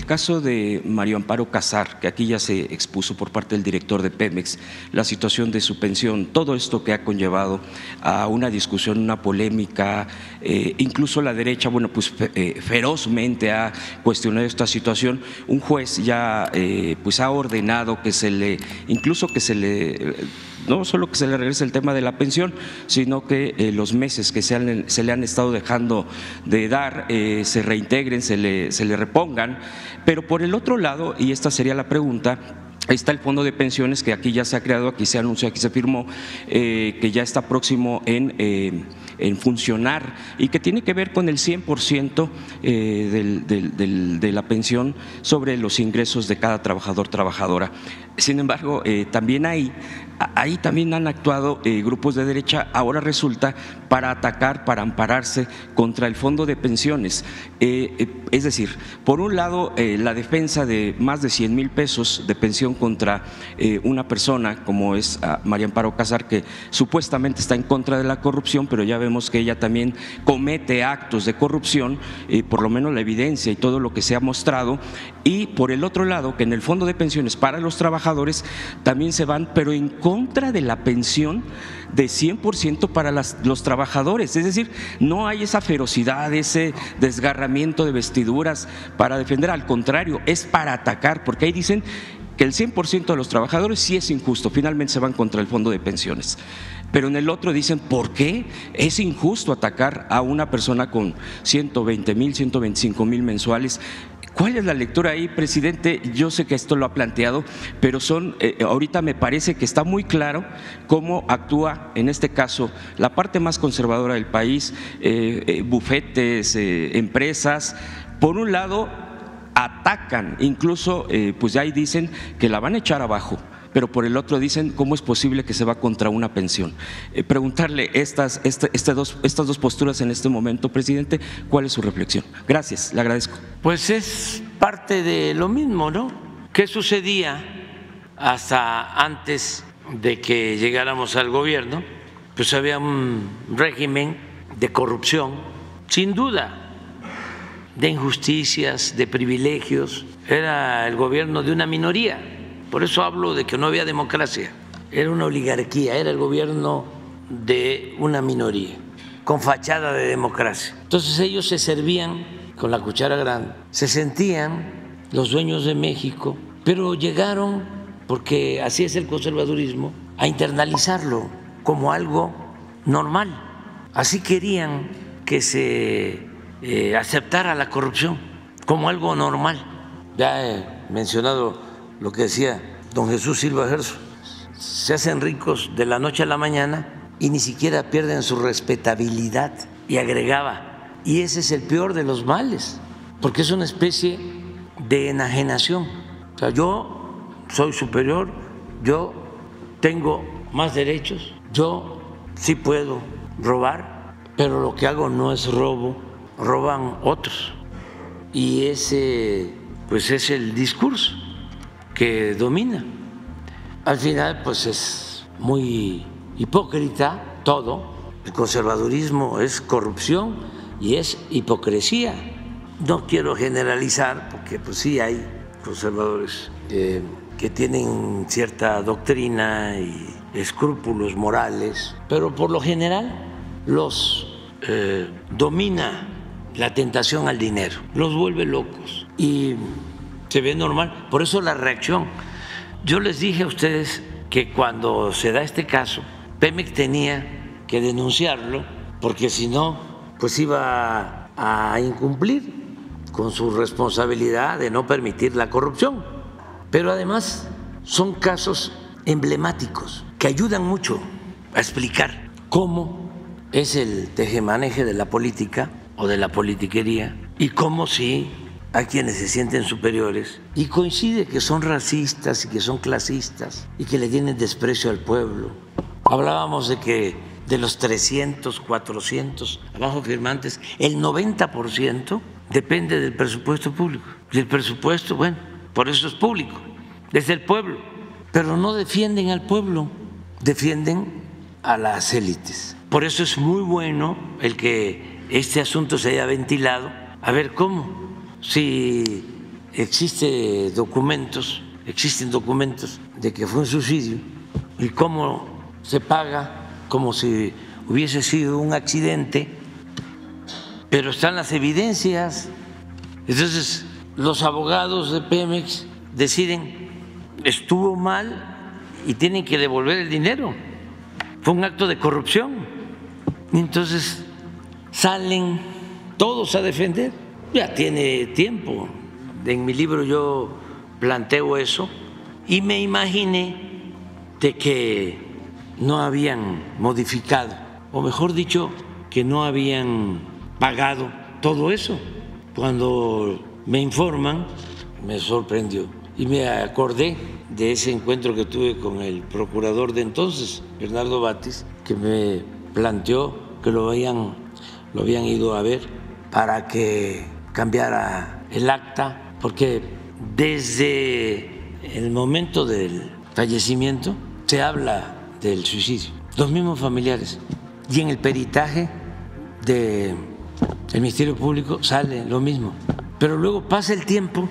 el caso de María Amparo Casar, que aquí ya se expuso por parte del director de Pemex, la situación de su pensión, todo esto que ha conllevado a una discusión, una polémica, incluso la derecha, bueno, pues ferozmente ha cuestionado esta situación. Un juez ya pues ha ordenado que no solo que se le regrese el tema de la pensión, sino que los meses que se le han estado dejando de dar se reintegren, se le repongan. Pero por el otro lado, y esta sería la pregunta, está el fondo de pensiones que aquí ya se ha creado, aquí se anunció, aquí se firmó, que ya está próximo en funcionar y que tiene que ver con el 100% de la pensión sobre los ingresos de cada trabajador, trabajadora. Sin embargo, también ahí también han actuado grupos de derecha, ahora resulta, para atacar, para ampararse contra el fondo de pensiones. Es decir, por un lado, la defensa de más de 100,000 pesos de pensión contra una persona como es María Amparo Casar, que supuestamente está en contra de la corrupción, pero ya vemos que ella también comete actos de corrupción, por lo menos la evidencia y todo lo que se ha mostrado. Y por el otro lado, que en el fondo de pensiones para los trabajadores también se van, pero en contra de la pensión de 100% para los trabajadores. Es decir, no hay esa ferocidad, ese desgarramiento de vestiduras para defender, al contrario, es para atacar, porque ahí dicen que el 100% de los trabajadores sí es injusto, finalmente se van contra el fondo de pensiones. Pero en el otro dicen, ¿por qué es injusto atacar a una persona con 120,000, 125,000 mensuales? ¿Cuál es la lectura ahí, presidente? Yo sé que esto lo ha planteado, pero ahorita me parece que está muy claro cómo actúa en este caso la parte más conservadora del país, bufetes, empresas. Por un lado, atacan, incluso pues ya ahí dicen que la van a echar abajo, pero por el otro dicen cómo es posible que se va contra una pensión. Preguntarle estas dos posturas en este momento, presidente, ¿cuál es su reflexión? Gracias, le agradezco. Pues es parte de lo mismo, ¿no? ¿Qué sucedía hasta antes de que llegáramos al gobierno? Pues había un régimen de corrupción, sin duda, de injusticias, de privilegios. Era el gobierno de una minoría. Por eso hablo de que no había democracia, era una oligarquía, era el gobierno de una minoría, con fachada de democracia. Entonces ellos se servían con la cuchara grande, se sentían los dueños de México, pero llegaron, porque así es el conservadurismo, a internalizarlo como algo normal. Así querían que se aceptara la corrupción como algo normal. Ya he mencionado lo que decía don Jesús Silva Gerso, se hacen ricos de la noche a la mañana y ni siquiera pierden su respetabilidad. Y agregaba, y ese es el peor de los males, porque es una especie de enajenación. O sea, yo soy superior, yo tengo más derechos, yo sí puedo robar, pero lo que hago no es robo, roban otros. Y ese pues es el discurso que domina. Al final pues es muy hipócrita todo. El conservadurismo es corrupción y es hipocresía. No quiero generalizar porque pues sí hay conservadores que tienen cierta doctrina y escrúpulos morales, pero por lo general los domina la tentación al dinero, los vuelve locos y se ve normal. Por eso la reacción. Yo les dije a ustedes que cuando se da este caso, Pemex tenía que denunciarlo, porque si no, pues iba a incumplir con su responsabilidad de no permitir la corrupción. Pero además son casos emblemáticos que ayudan mucho a explicar cómo es el tejemaneje de la política o de la politiquería y cómo sí hay quienes se sienten superiores y coincide que son racistas y que son clasistas y que le tienen desprecio al pueblo. Hablábamos de que de los 300, 400 abajo firmantes, el 90% depende del presupuesto público. Y el presupuesto, bueno, por eso es público, es del pueblo. Pero no defienden al pueblo, defienden a las élites. Por eso es muy bueno el que este asunto se haya ventilado. A ver cómo, si existen documentos de que fue un suicidio y cómo se paga como si hubiese sido un accidente, pero están las evidencias. Entonces, los abogados de Pemex deciden, estuvo mal y tienen que devolver el dinero, fue un acto de corrupción. Y entonces salen todos a defender. Ya tiene tiempo, en mi libro yo planteo eso y me imaginé de que no habían modificado, o mejor dicho, que no habían pagado todo eso. Cuando me informan, me sorprendió y me acordé de ese encuentro que tuve con el procurador de entonces, Bernardo Batis, que me planteó que lo habían ido a ver para que cambiara el acta, porque desde el momento del fallecimiento se habla del suicidio, los mismos familiares, y en el peritaje del Ministerio Público sale lo mismo, pero luego pasa el tiempo,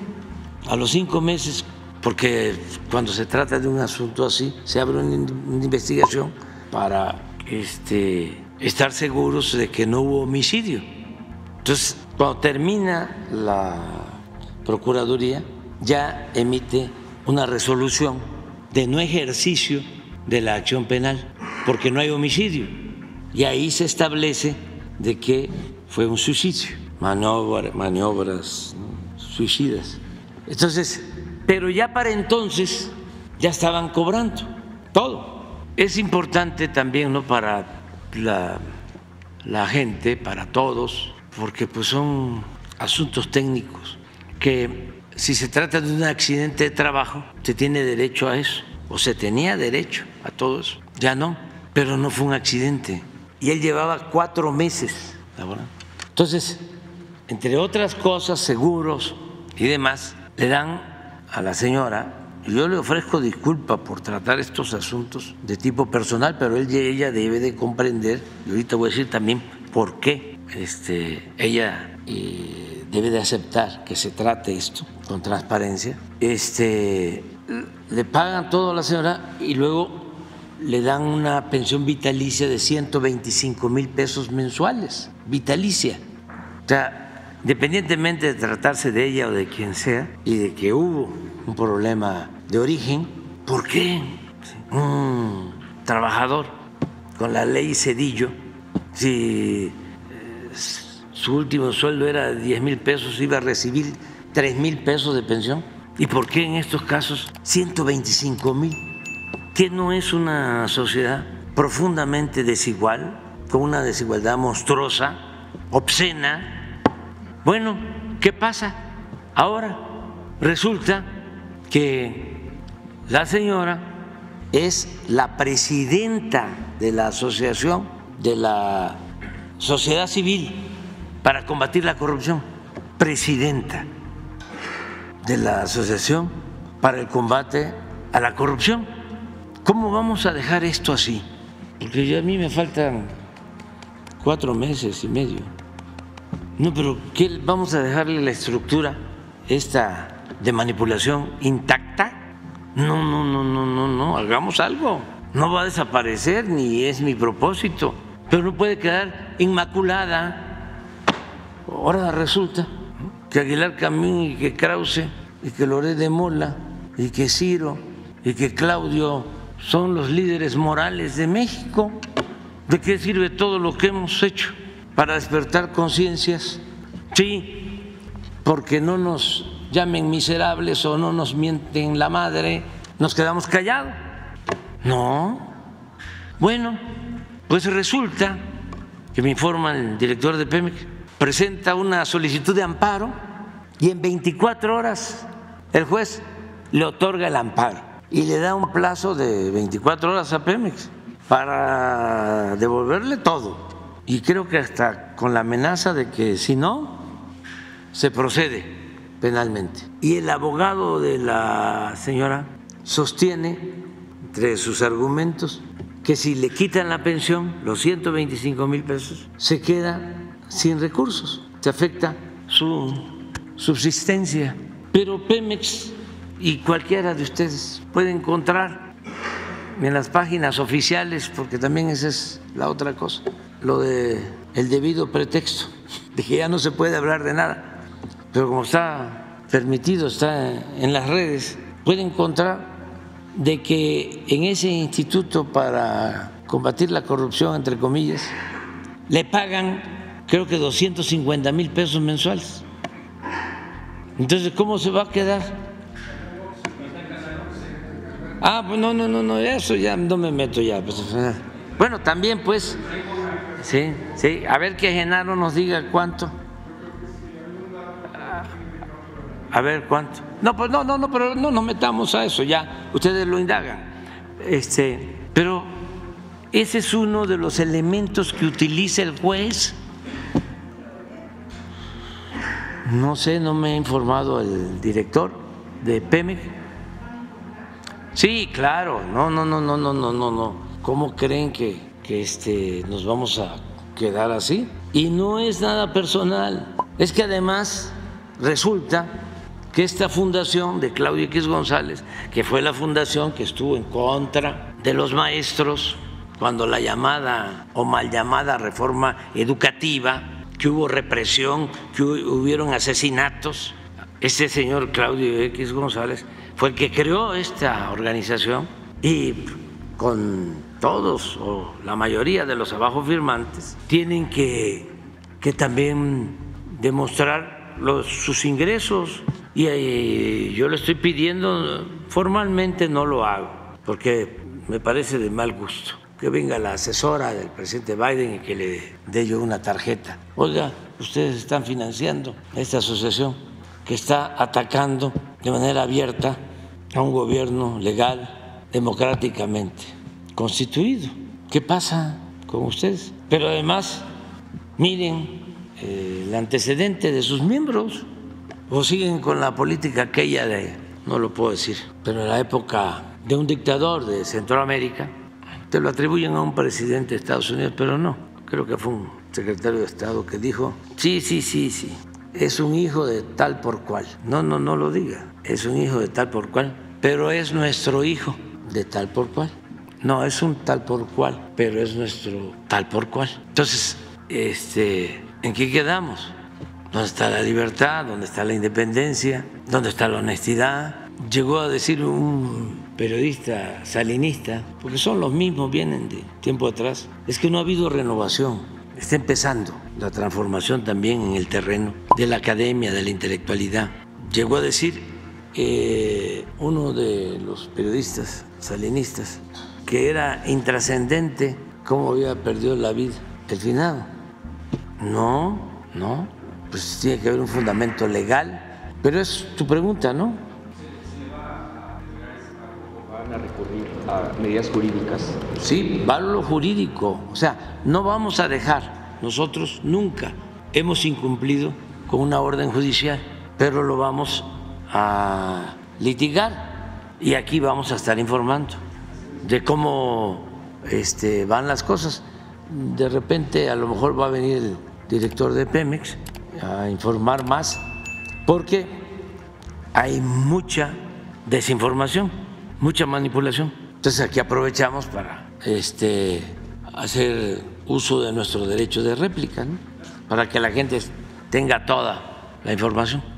a los 5 meses, porque cuando se trata de un asunto así se abre una investigación para estar seguros de que no hubo homicidio. Entonces, cuando termina la Procuraduría, ya emite una resolución de no ejercicio de la acción penal, porque no hay homicidio, y ahí se establece de que fue un suicidio, maniobras suicidas. Entonces, pero ya para entonces ya estaban cobrando todo. Es importante también, ¿no?, para la gente, para todos, porque pues son asuntos técnicos que si se trata de un accidente de trabajo se tiene derecho a eso, o se tenía derecho a todo eso, ya no, pero no fue un accidente y él llevaba 4 meses laborando. Entonces, entre otras cosas, seguros y demás, le dan a la señora, y yo le ofrezco disculpa por tratar estos asuntos de tipo personal, pero ella debe de comprender, y ahorita voy a decir también por qué ella debe de aceptar que se trate esto con transparencia. Le pagan todo a la señora y luego le dan una pensión vitalicia de 125,000 pesos mensuales, vitalicia. O sea, independientemente de tratarse de ella o de quien sea, y de que hubo un problema de origen, ¿por qué un trabajador con la ley Zedillo, si su último sueldo era 10,000 pesos, iba a recibir 3,000 pesos de pensión? ¿Y por qué en estos casos 125,000? ¿Qué no es una sociedad profundamente desigual, con una desigualdad monstruosa, obscena? Bueno, ¿qué pasa? Ahora resulta que la señora es la presidenta de la Asociación de la Sociedad Civil para Combatir la Corrupción, presidenta de la Asociación para el Combate a la Corrupción. ¿Cómo vamos a dejar esto así? Porque a mí me faltan 4 meses y medio. No, pero ¿qué vamos a dejarle la estructura esta de manipulación intacta? No, hagamos algo. No va a desaparecer, ni es mi propósito, pero no puede quedar inmaculada. Ahora resulta que Aguilar Camín y que Krause y que Loret de Mola y que Ciro y que Claudio son los líderes morales de México. ¿De qué sirve todo lo que hemos hecho para despertar conciencias? Sí, porque no nos llamen miserables o no nos mienten la madre, nos quedamos callados. No. Bueno, pues resulta que me informa el director de Pemex, presenta una solicitud de amparo y en 24 horas el juez le otorga el amparo y le da un plazo de 24 horas a Pemex para devolverle todo. Y creo que hasta con la amenaza de que si no, se procede penalmente. Y el abogado de la señora sostiene, entre sus argumentos, que si le quitan la pensión, los 125,000 pesos, se queda sin recursos, se afecta su subsistencia. Pero Pemex y cualquiera de ustedes puede encontrar en las páginas oficiales, porque también esa es la otra cosa, lo de el debido pretexto, de que ya no se puede hablar de nada, pero como está permitido, está en las redes, puede encontrar de que en ese instituto para combatir la corrupción, entre comillas, le pagan creo que 250,000 pesos mensuales. Entonces, ¿cómo se va a quedar? Pues no, eso ya no me meto ya. Bueno, también pues, sí, a ver que Genaro nos diga cuánto. A ver cuánto. No, pues no, pero no nos metamos a eso, ya ustedes lo indagan. Pero ese es uno de los elementos que utiliza el juez. No sé, no me ha informado el director de Pemex. Sí, claro, no. ¿Cómo creen que nos vamos a quedar así? Y no es nada personal, es que además resulta que esta fundación de Claudio X González, que fue la fundación que estuvo en contra de los maestros cuando la llamada o mal llamada reforma educativa, que hubo represión, que hubieron asesinatos, este señor Claudio X González fue el que creó esta organización y con todos o la mayoría de los abajo firmantes tienen que también demostrar sus ingresos y yo le estoy pidiendo, formalmente no lo hago porque me parece de mal gusto que venga la asesora del presidente Biden y que le dé yo una tarjeta. Oiga, ustedes están financiando esta asociación que está atacando de manera abierta a un gobierno legal, democráticamente constituido. ¿Qué pasa con ustedes? Pero además, miren el antecedente de sus miembros, o siguen con la política aquella de, no lo puedo decir, pero en la época de un dictador de Centroamérica, te lo atribuyen a un presidente de Estados Unidos, pero no, creo que fue un secretario de Estado que dijo, sí, es un hijo de tal por cual. No lo diga, es un hijo de tal por cual, pero es nuestro hijo de tal por cual. No, es un tal por cual, pero es nuestro tal por cual. Entonces, ¿en qué quedamos? ¿Dónde está la libertad? ¿Dónde está la independencia? ¿Dónde está la honestidad? Llegó a decir un periodista salinista, porque son los mismos, vienen de tiempo atrás, es que no ha habido renovación. Está empezando la transformación también en el terreno de la academia, de la intelectualidad. Llegó a decir uno de los periodistas salinistas que era intrascendente cómo había perdido la vida el finado. No, pues tiene que haber un fundamento legal, pero es tu pregunta, ¿no? ¿Van a recurrir a medidas jurídicas? Sí, va lo jurídico, o sea, no vamos a dejar, nosotros nunca hemos incumplido con una orden judicial, pero lo vamos a litigar y aquí vamos a estar informando de cómo van las cosas. De repente a lo mejor va a venir el director de Pemex a informar más porque hay mucha desinformación, mucha manipulación. Entonces aquí aprovechamos para hacer uso de nuestro derecho de réplica, ¿no? Para que la gente tenga toda la información.